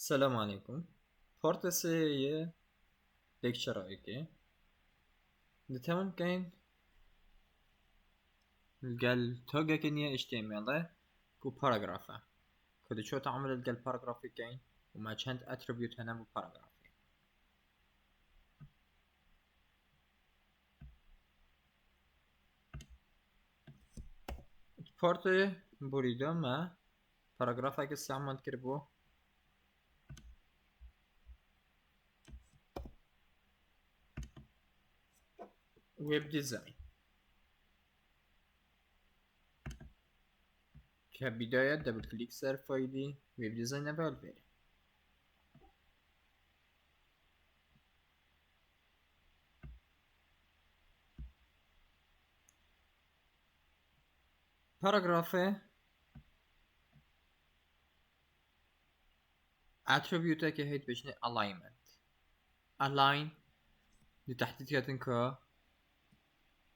السلام عليكم. فورتسي ليكتشر ايكي نتمم كاين القال توجا كنيا html كو باراجرافا كده شو تعمل القال باراجرافي كاين وما كانت اتريبيوت هنا بالباراجرافي فورتي بريدو ما باراجرافا كستعمل كربو ويب ديزاين كبداية دبل كليك سر فايلي ويب ديزاين افالفيري باراجرافي اتريبيوت كي هيت بشني alignment align لتحديد كا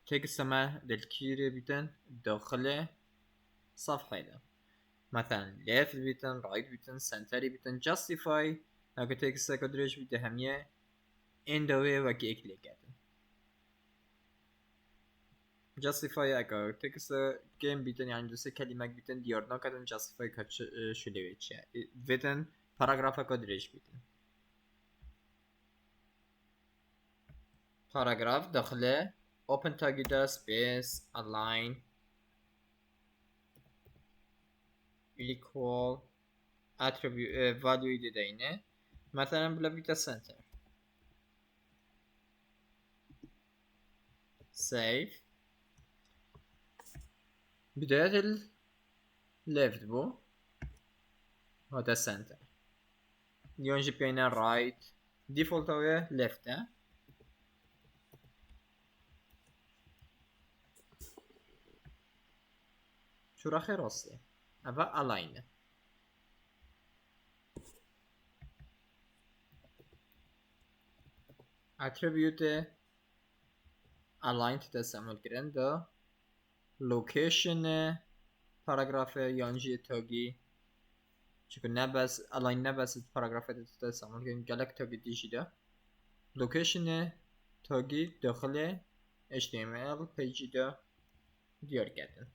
تكست ما للكيري بيتن داخله صفحة ده مثلا left بيتن right بيتن center بيتن justify اگه تکست کدرش بیده همیه اندوه و که اکلیک کردن justify اگه تکست گیم بیتن یعنی دوسته کلمه بیتن دیارنا کردن justify کچ شده ویچه بیتن پاراگراف کدرش بیتن پاراگراف داخله open تاگیده space align equal attribute value دیده اینه مثلا بلا بیتا center save بداية left بو هذا center يونجي بينا right default هو left ها شو راح راسي أبا align attribute align تستعمل كرن ده location paragraph يونجي توجي چون نبس align نبس paragraph تستعمل كرن جالك توجي ديشي ده location توجي داخل HTML page ده ديار كردن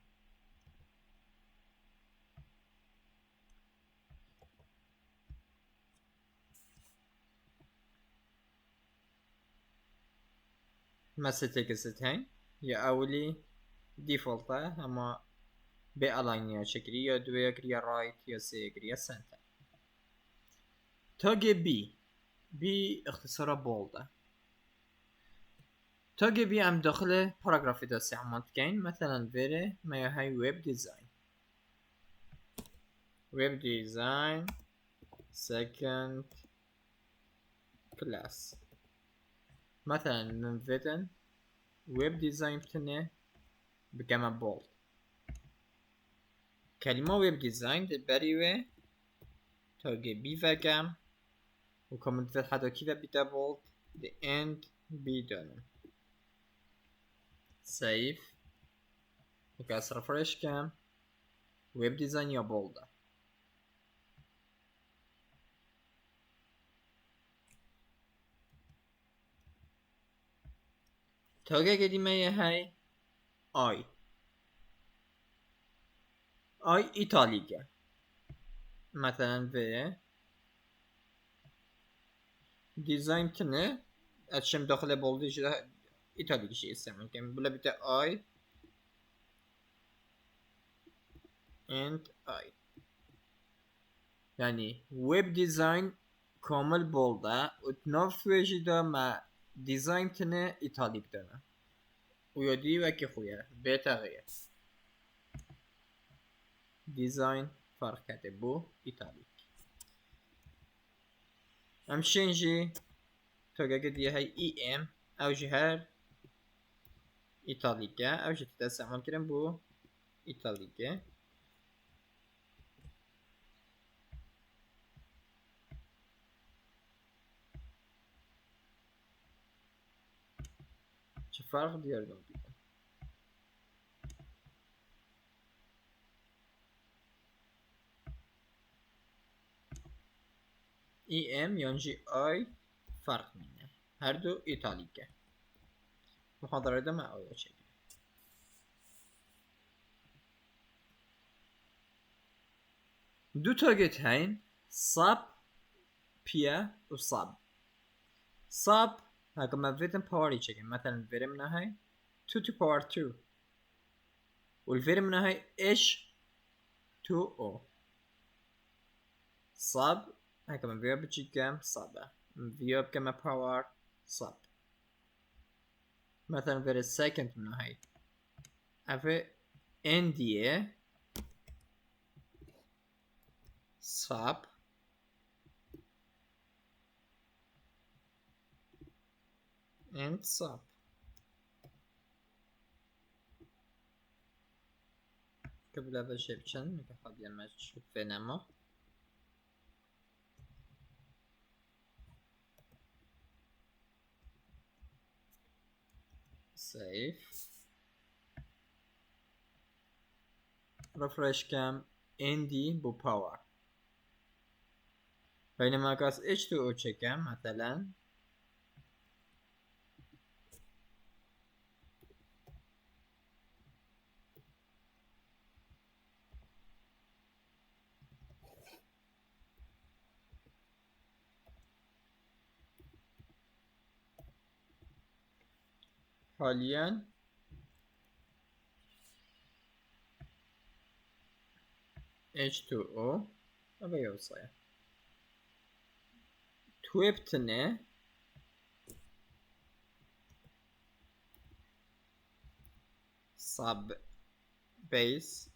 مثل تكست هين يا أولي default اما به align يا شكري يا دوية كريا right يا سي كريا center تاج بي اختصارا bold تاج بي عم داخله باراجراف ده استعمال كاين مثلا فيري ما هي ويب ديزاين second class مثلا من فيتن ويب ديزاين بتنه بكما بولد كلمة ويب ديزاين دبريوه تاج بي فكم وكومنت حدا كذا بيتا بولد the end بيدونم save وكاس رفرش كام ويب ديزاين يا بولد تاج قديمة هاي اي ايطالية مثلا في ديزاين تنه اتشم داخل بولدي جدا ايطالي شيء استعمل كم بلا بتا اي and اي يعني ويب ديزاين كامل بولده وتناف وجدا مع ديزاين تنه ايطالي بدنا ويدي وكي خويا بيتا غير ديزاين فرق كاتبو ايطالي امشينجي توجد دي هاي اي ام او جهر ايطاليكا او جي تستعمل كرم بو ايطاليكا چه فرق ديار دون بيكن EM yani I fark mine. Her dو İtalike. Muhadarede mi öyle çekiyor? دو تارجت هين صاب بيا وصاب صاب هاكا ما فيتن باور يشكل مثلا فيري من هاي 2 to power 2 والفيري من هاي ايش 2 او صاب هاكا ما فيها بتشكل صابة فيها بكما باور صاب مثلا فيري second من هاي افي انديه صاب and صاب قبل هذا الشيء بشن نكحب يمش فينما save refresh cam ندي بو باور بينما قاس H2O çeken مثلا حاليا H2O أبي يوصل تويبتني sub base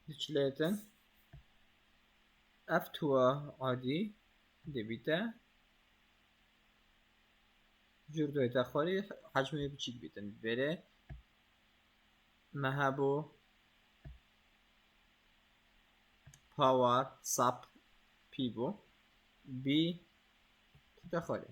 ديشليتن F2 عادي دبيته جردوی تخوری حجمه بچیک بیتن بره مهبو باور ساب پیبو بی تخوری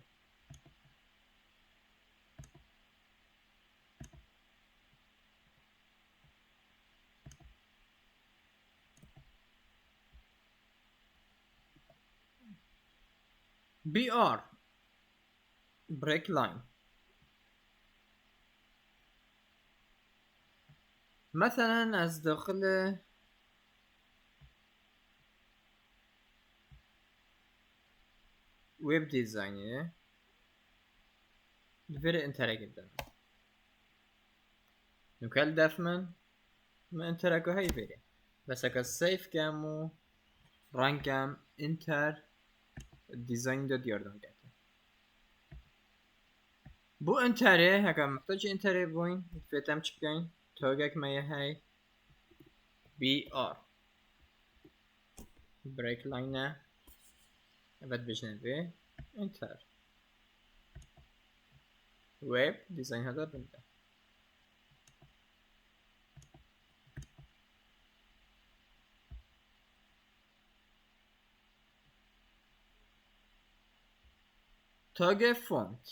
بی آر break line مثلا از داخل ويب ديزاينر فيري انترا جدا نكال دافمن ما انتراكو هاي فيري بس اكا سيف كامو رانكام انتر ديزاين دا دياردون كاتو بو انتره هكا محتاج انتره بوين فيتم چبكين توقعك ما هاي بي ار بريك لاينه ابد بجنبه انتر ويب ديزاين هذا بنده تاگ فونت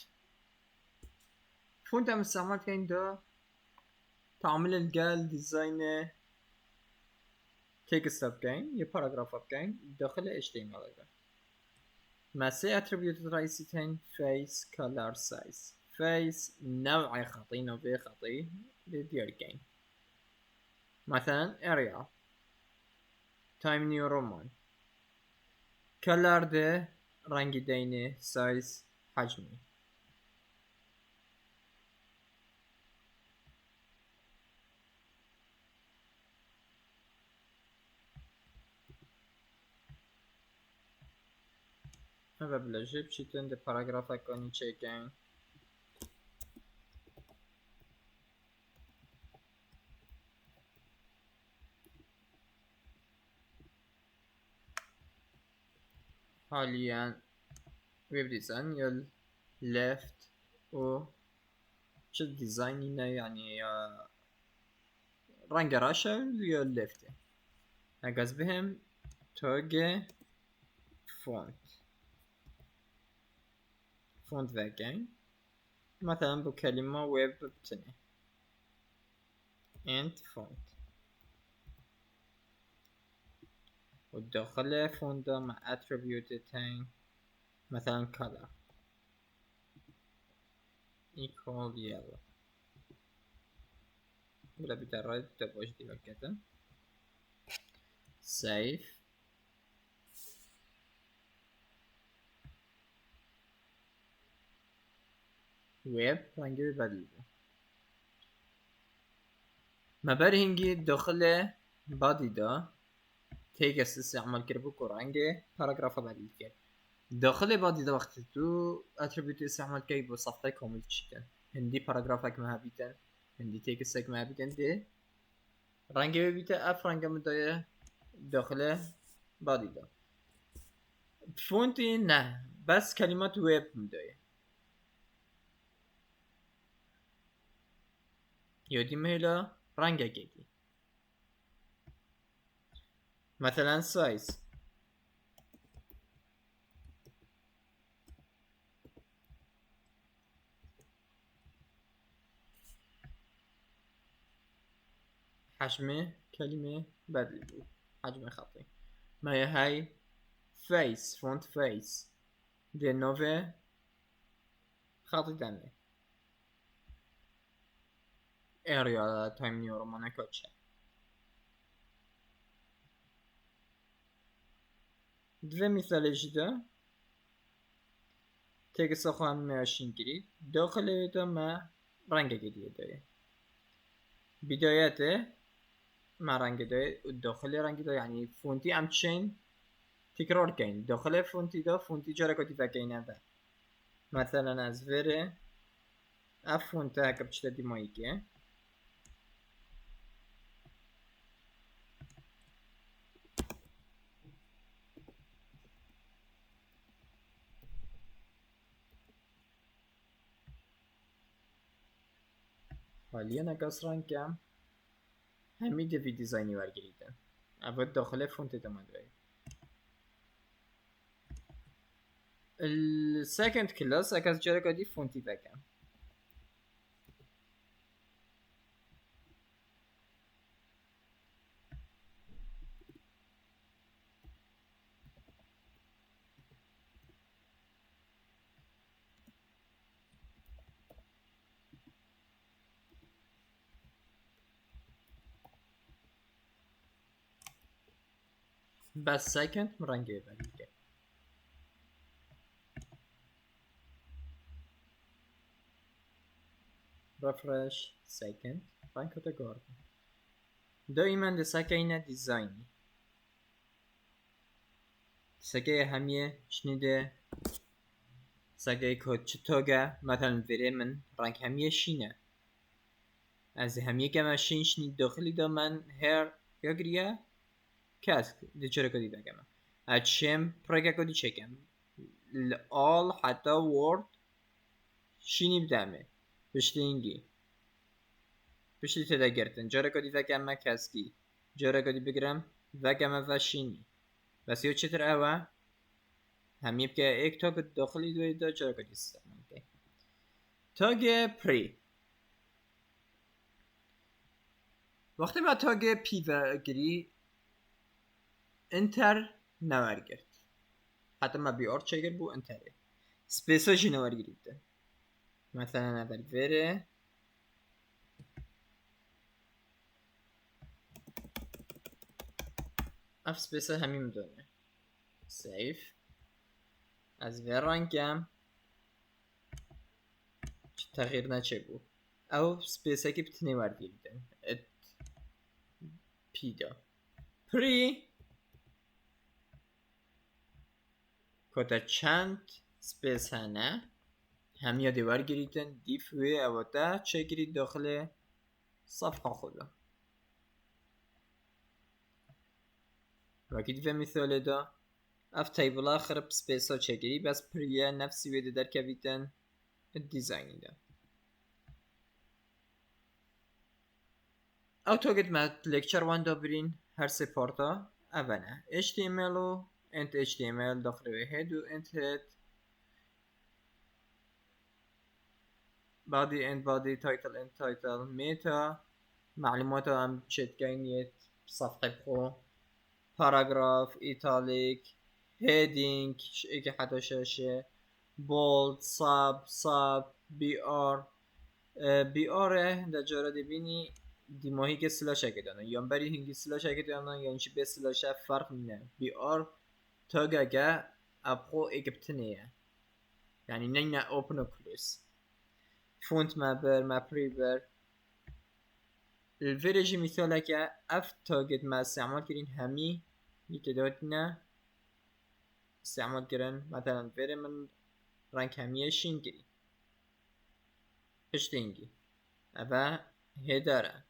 فونت هم استعمال كاين دا تعمل الجال ديزاين تكست اب كاين يا باراجراف اب كاين داخل HTML ما سي اتريبيوت رئيسيتين فيس كولر سايز فيس نوع خطي نوع خطي لدير كاين مثلا اريا تايم نيو رومان كولر ده رنگ دينه سايز حجمي و بلژه بچیتن ده پاراگراف اکانی چکن حاليا ويب ديزاين يل ليفت و چه ديزايني نه يعني رنگ راشه یا لفته اگز بهم تاگ فونت وگن مثلا بو كلمة ويب بتني انت فونت والداخل فونت مع attribute تاني مثلا color equal yellow ولا بدرجة تبوش دي بكتن save ويب رنگی بدلیده ما برهنگی داخل بادی دا تیکست استعمال کرد بو رنگ پاراگراف بدل کرد داخل بادی دا وقتی تو اتریبیوت استعمال کردی با صفحه کامل چیکن هندی پاراگرافک ما بیتن هندی تیکستک ما بیتن ده رنگ بیته اف رنگ مدای داخل بادی دا فونتی نه بس کلمات ویب مدای یادی مهلا رنگ گیدی مثلا سایز حجم كلمة بدل حجم خطي ما هي هاي فيس فونت فيس دي نوفي خطي دمي اريا تايم نيورو مانا كوتشا دوی مثال جدا تيجي سخوان ماشين جريد داخل دا ما رنگ جديد داره بدايته مع رنگ داره داخل رنگ داره يعني فونتي همچین تکرار کن داخل فونتی دا فونتی جرکاتی فکینه ده مثلا از وره اف فونته اگر بچه دیمایی که حالیه نکاس رنگ کم همی دوی دیزاینی ورگریدن اول داخل فونتی دا مدوی السكند كلاس اكاس جركاتی فونتی فکم بس سكند مرنگه بریده refresh second رنگ کتا گارد دائما دسکه اینه دیزاینی سکه همیه شنیده سکه کد چطاگه مثلا وره من رنگ همیه شینه از همیه که من شین شنید داخلی دا من هر یا گریه کسک دی چرا کدی بگم اچم پرگه کدی چکم all حتی word شینی بدمه بشتی اینگی بشتی تدا گرتن جارا کدی وگم ما کسکی جارا کدی بگرم وگم و شینی بس یو چطور اوه همیه که ایک تاگ داخلی دوی دا جارا کدی استعمال که تاگ پری وقتی با تاگ پی و گری انتر نوار گرد حتی ما بی آر چگر بو انتره سپیس ها جی نوار گریده مثلا اول وره اف سپیس ها همین دونه سیف از ور رنگم تغییر نچه بو او سپیس ها که بتنی وار گریده ات پی دا پری کتا چند سپیس هنه هم یادی ورگریدن دیف وی اوتا چه گرید داخل صفحه خودا وکی دیفه مثال دا اف تیبل آخر سپیس ها چه گرید بس پریه نفسی ویده در کویدن دیزاینی دا او تاگت ما لکچر وان دا برین هر سه پارتا اوله HTML و انت HTML داخل هد و انت هد body and body title and title meta معلومات هم چتگینیت صفحه بخو paragraph italic heading که حتی شاشه bold sub br br در جاره دبینی دیماهی که سلاش اگدانه یا بری هنگی سلاش اگدانه یا انچی به سلاش فرق نه br تاگه ابخو اگبتنیه يعني نينا اوبن كلوس فونت مابر مابريبر الفيريجي مثالك اف تاجد ما استعمال كرين همي يتدوتنا استعمال كرين مثلا فيري من رانك همية شين كري پشتينجي افا هدارة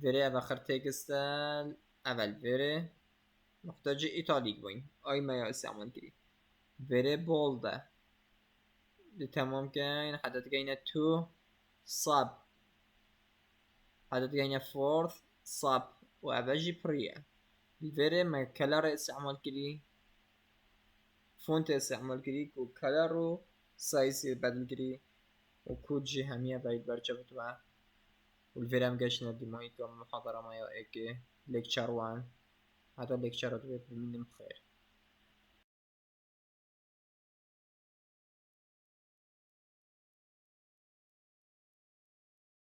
فيري افا خرتيكستال اول فيري محتاج ايطاليك بوين اي ما استعمال كري فيري بولده تمام كاين حتى تلقينا تو صاب حتى تلقينا فورث صاب واباجي بريا الفيري ما كلر استعمال كري فونت استعمال كري و كلر سايز بدل كري وكود جي همية بايد برجبت معه والفيري هم قاشنا ديمايكم محاضرة ما يا ايكي ليكتشر وان هذا ليكتشر بخير.